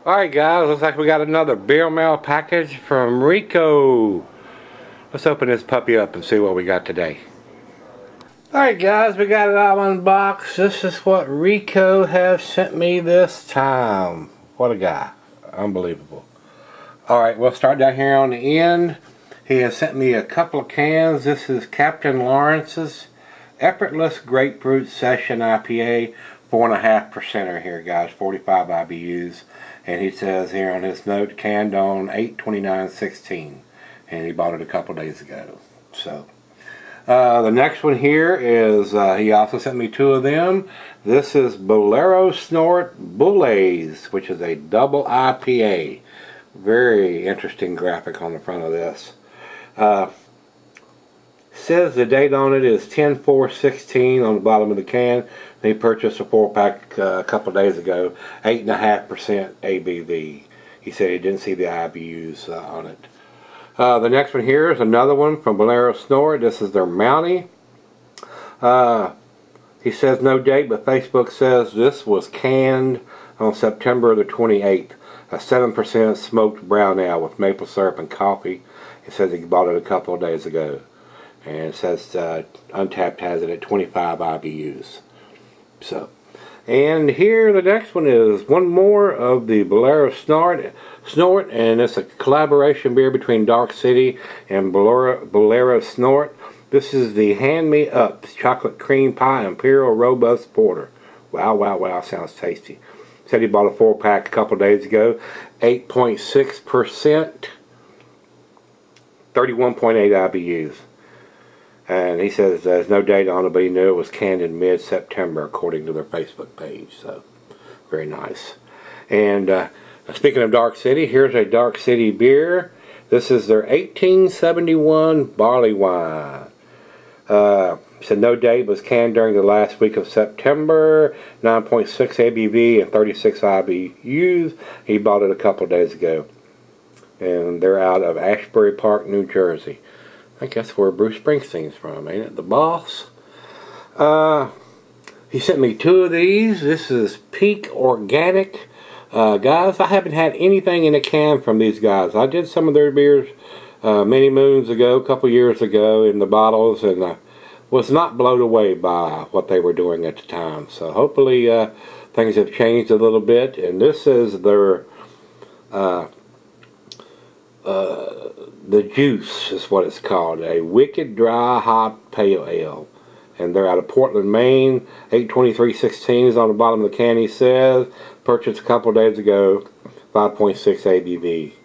Alright guys, looks like we got another beer mail package from Rico. Let's open this puppy up and see what we got today. Alright guys, we got it all unboxed. This is what Rico has sent me this time. What a guy. Unbelievable. Alright, we'll start down here on the end. He has sent me a couple of cans. This is Captain Lawrence's Effortless Grapefruit Session IPA. 4.5% here guys, 45 IBUs. And he says here on his note, canned on 8/29/16, and he bought it a couple days ago. So the next one here is he also sent me two of them. This is Bolero Snort Bullays, which is a double IPA. Very interesting graphic on the front of this. Says the date on it is 10/4/16 on the bottom of the can. He purchased a 4-pack a couple days ago, 8.5% ABV. He said he didn't see the IBUs on it. The next one here is another one from Bolero Snort. This is their Mountie. He says no date, but Facebook says this was canned on September the 28th. A 7% smoked brown ale with maple syrup and coffee. He says he bought it a couple of days ago. And it says Untappd has it at 25 IBUs. So, and here the next one is one more of the Bolero Snort, and it's a collaboration beer between Dark City and Bolero Snort. This is the Hand Me Up Chocolate Cream Pie Imperial Robust Porter. Wow, wow, wow, sounds tasty. Said he bought a 4-pack a couple days ago, 8.6%, 31.8 IBUs. And he says there's no date on it, but he knew it was canned in mid-September according to their Facebook page. So, very nice. And speaking of Dark City, here's a Dark City beer. This is their 1871 barley wine. Said no date, was canned during the last week of September. 9.6 ABV and 36 IBUs. He bought it a couple days ago. And they're out of Ashbury Park, New Jersey. I think that's where Bruce Springsteen's from, ain't it? The boss. He sent me two of these. This is Peak Organic. Guys, I haven't had anything in a can from these guys. I did some of their beers many moons ago, a couple years ago in the bottles, and was not blown away by what they were doing at the time. So hopefully things have changed a little bit. And this is their the Juice is what it's called, a Wicked Dry Hop Pale Ale, and they're out of Portland, Maine. 8/23/16 is on the bottom of the can. He says purchased a couple days ago, 5.6 ABV.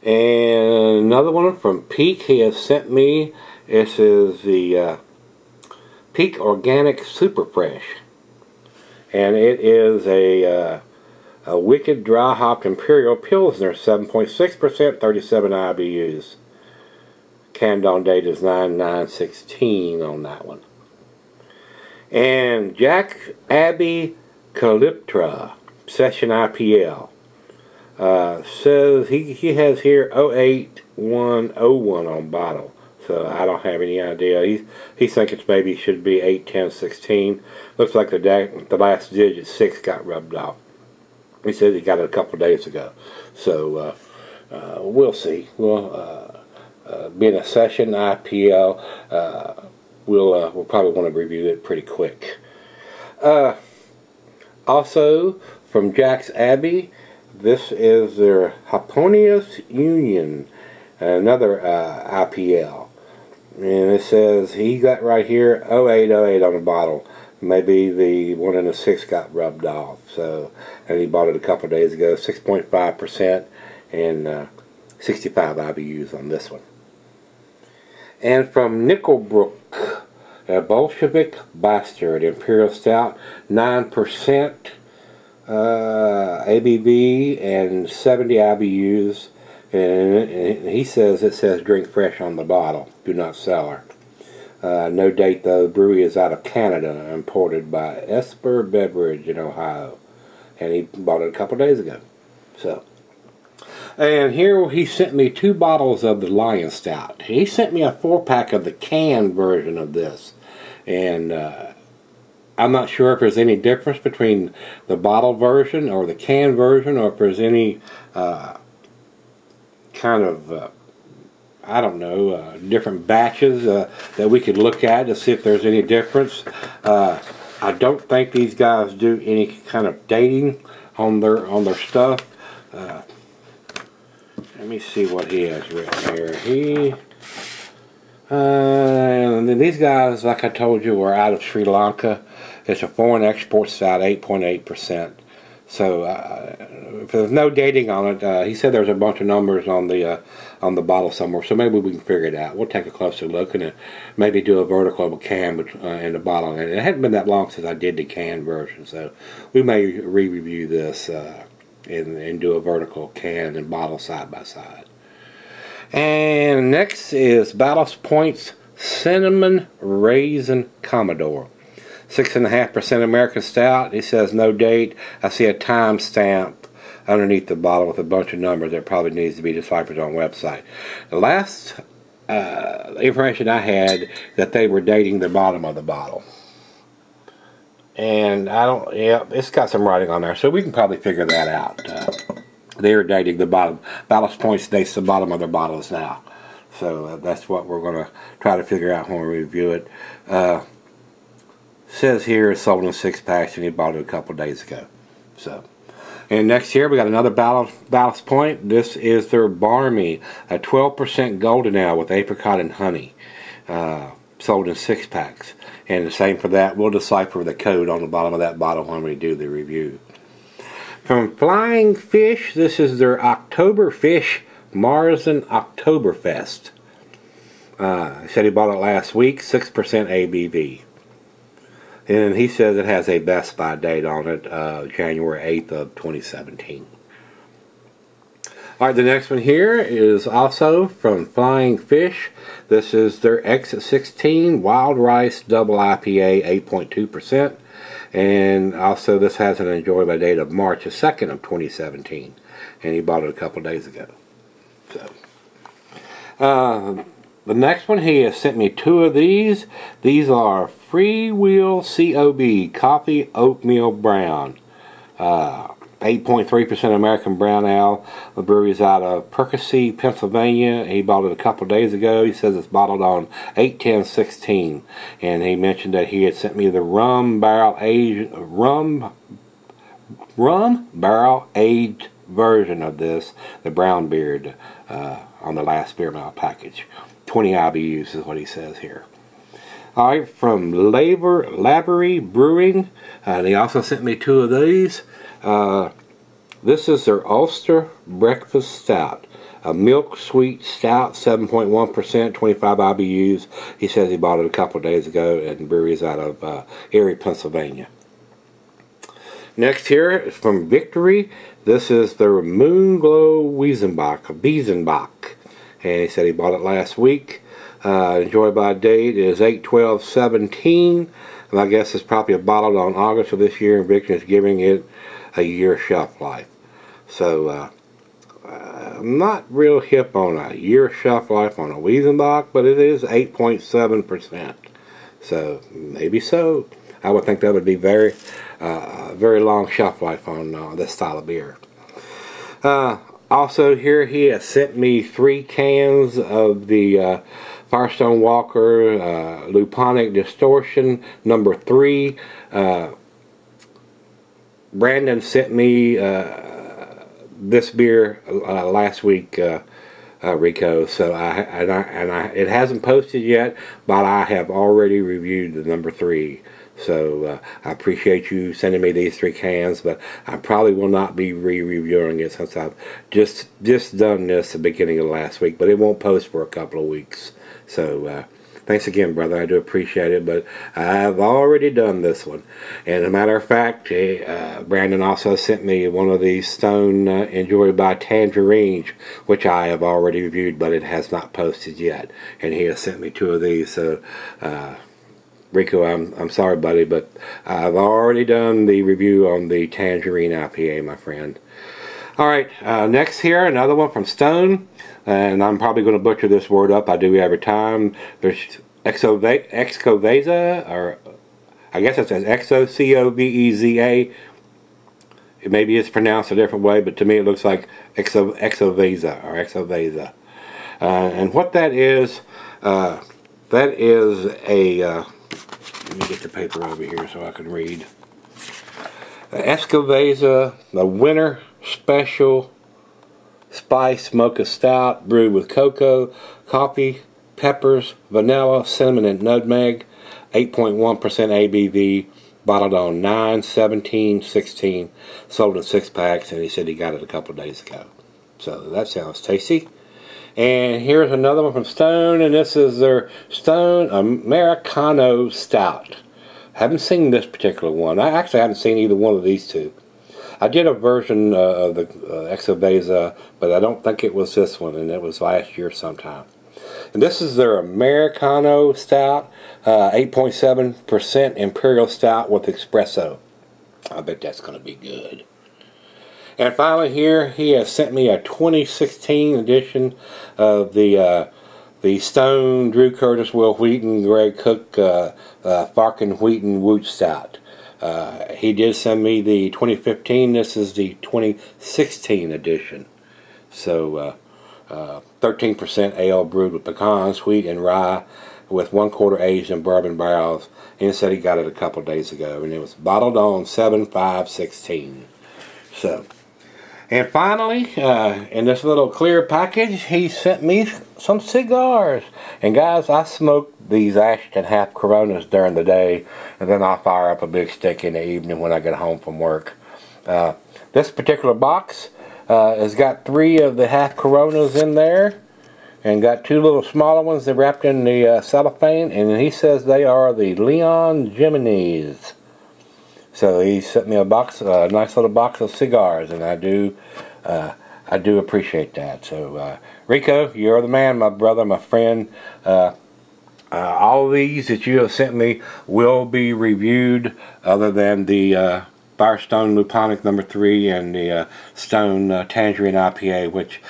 And another one from Peak he has sent me. This is the Peak Organic Super Fresh, and it is a Wicked Dry Hopped Imperial Pilsner, 7.6%, 37 IBUs. Canned on date is 9/9/16 on that one. And Jack Abbey Calyptra Session IPL. Says he has here 08101 on bottle. So I don't have any idea. He thinks it's maybe should be 8/10/16. Looks like the last digit 6 got rubbed off. He said he got it a couple days ago. So we'll see. We'll being a session IPL, we'll probably want to review it pretty quick. Also from Jack's Abbey, this is their Harmonious Union, another IPL, and it says he got right here 0808 on the bottle. Maybe the one in the 6 got rubbed off. So, and he bought it a couple days ago. 6.5% and 65 IBUs on this one. And from Nickelbrook, a Bolshevik Bastard Imperial Stout, 9% ABV and 70 IBUs. And he says it says drink fresh on the bottle. Do not cellar. No date though. Brewery is out of Canada, imported by Esper Beverage in Ohio, and he bought it a couple days ago. So, and here he sent me 2 bottles of the Lion Stout. He sent me a 4-pack of the canned version of this, and I'm not sure if there's any difference between the bottle version or the can version, or if there's any kind of I don't know, different batches that we could look at to see if there's any difference. I don't think these guys do any kind of dating on their stuff. Let me see what he has written here. And then these guys, like I told you, were out of Sri Lanka. It's a foreign export stout, 8.8%. So if there's no dating on it, he said there's a bunch of numbers on the bottle somewhere. So maybe we can figure it out. We'll take a closer look and maybe do a vertical of a can in the bottle. And it hadn't been that long since I did the can version, so we may re-review this and do a vertical can and bottle side by side. And next is Ballast Point's Cinnamon Raisin Commodore. 6.5% American Stout. He says no date. I see a time stamp underneath the bottle with a bunch of numbers that probably needs to be deciphered on the website. The last information I had that they were dating the bottom of the bottle. And it's got some writing on there, so we can probably figure that out. They are dating the bottom. Ballast Point dates the bottom of their bottles now. So that's what we're going to try to figure out when we review it. Says here it's sold in 6-packs and he bought it a couple days ago. So, and next here we got another Ballast Point. This is their Barmy, a 12% golden ale with apricot and honey. Sold in 6-packs. And the same for that. We'll decipher the code on the bottom of that bottle when we do the review. From Flying Fish, this is their October Fish Marzen Oktoberfest. He said he bought it last week, 6% ABV. And he says it has a Best By date on it, January 8th of 2017. Alright, the next one here is also from Flying Fish. This is their Exit 16 Wild Rice Double IPA, 8.2%. And also this has an enjoy by date of March 2nd of 2017. And he bought it a couple days ago. So, the next one, he has sent me 2 of these. These are Freewheel COB Coffee Oatmeal Brown. 8.3% American Brown Ale. The brewery is out of Percy, Pennsylvania. He bought it a couple days ago. He says it's bottled on 8/10/16, and he mentioned that he had sent me the rum barrel aged version of this, the Brown Beard, on the last beer mile package. 20 IBUs is what he says here. Alright, from Lavery Brewing, they also sent me 2 of these. This is their Ulster Breakfast Stout, a milk sweet stout, 7.1%, 25 IBUs. He says he bought it a couple days ago, and the brewery is out of Erie, Pennsylvania. Next here is from Victory. This is their Moonglow Wiesenbach, and he said he bought it last week. Enjoy by date is 8/12/17, and I guess it's probably bottled on August of this year, and Victory is giving it a year shelf life. So I'm not real hip on a year shelf life on a Wiesenbach, but it is 8.7%. So maybe so. I would think that would be very long shelf life on this style of beer. Also here he has sent me 3 cans of the Firestone Walker Luponic Distortion number 3. Brandon sent me this beer last week, Rico. So it hasn't posted yet, but I have already reviewed the number 3. So I appreciate you sending me these 3 cans, but I probably will not be re-reviewing it since I've just done this at the beginning of last week. But it won't post for a couple of weeks. So thanks again, brother. I do appreciate it, but I've already done this one. And as a matter of fact, Brandon also sent me one of these Stone Enjoy by Tangerines, which I have already reviewed, but it has not posted yet. And he has sent me 2 of these. So Rico, I'm sorry, buddy, but I've already done the review on the Tangerine IPA, my friend. Alright, next here, another one from Stone, and I'm probably going to butcher this word up. I do every time. There's Excoveza, or I guess it says Exocoveza. Maybe it's pronounced a different way, but to me it looks like Exoveza. And what that is a, let me get the paper over here so I can read. Exoveza, the winter special spice mocha stout brewed with cocoa, coffee, peppers, vanilla, cinnamon, and nutmeg. 8.1% ABV. Bottled on 9/17/16, sold in 6-packs, and he said he got it a couple of days ago. So that sounds tasty. And here's another one from Stone, and this is their Stone Americano Stout. Haven't seen this particular one. I actually haven't seen either one of these two. I did a version of the Exoveza, but I don't think it was this one, and it was last year sometime. And this is their Americano Stout, 8.7% Imperial Stout with Espresso. I bet that's going to be good. And finally here, he has sent me a 2016 edition of the Stone Drew Curtis, Will Wheaton, Greg Cook, Farkin Wheaton Woot Stout. He did send me the 2015. This is the 2016 edition. So 13% ale brewed with pecans, wheat, and rye, with 1/4 aged in bourbon barrels. And he said he got it a couple of days ago, and it was bottled on 7/5/16. So, and finally, in this little clear package, he sent me some cigars. And guys, I smoke these Ashton half Coronas during the day, and then I'll fire up a big stick in the evening when I get home from work. This particular box has got 3 of the half Coronas in there, and got 2 little smaller ones that wrapped in the cellophane, and he says they are the Leon Jiminy's. So he sent me a box, a nice little box of cigars, and I do appreciate that. So Rico, you're the man, my brother, my friend. All these that you have sent me will be reviewed, other than the Firestone Luponic number 3 and the Stone Tangerine IPA, which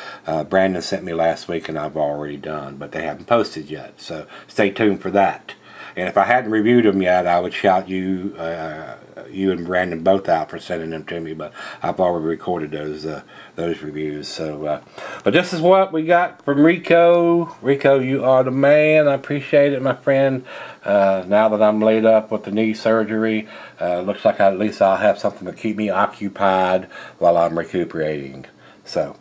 Brandon sent me last week and I've already done, but they haven't posted yet, so stay tuned for that. And if I hadn't reviewed them yet, I would shout you and Brandon both out for sending them to me, but I've already recorded those reviews. So, but this is what we got from Rico. Rico, you are the man. I appreciate it, my friend. Now that I'm laid up with the knee surgery, looks like at least I'll have something to keep me occupied while I'm recuperating. So,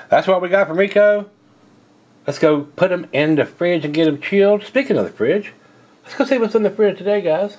that's what we got from Rico. Let's go put them in the fridge and get them chilled. Speaking of the fridge, let's go see what's in the fridge today, guys.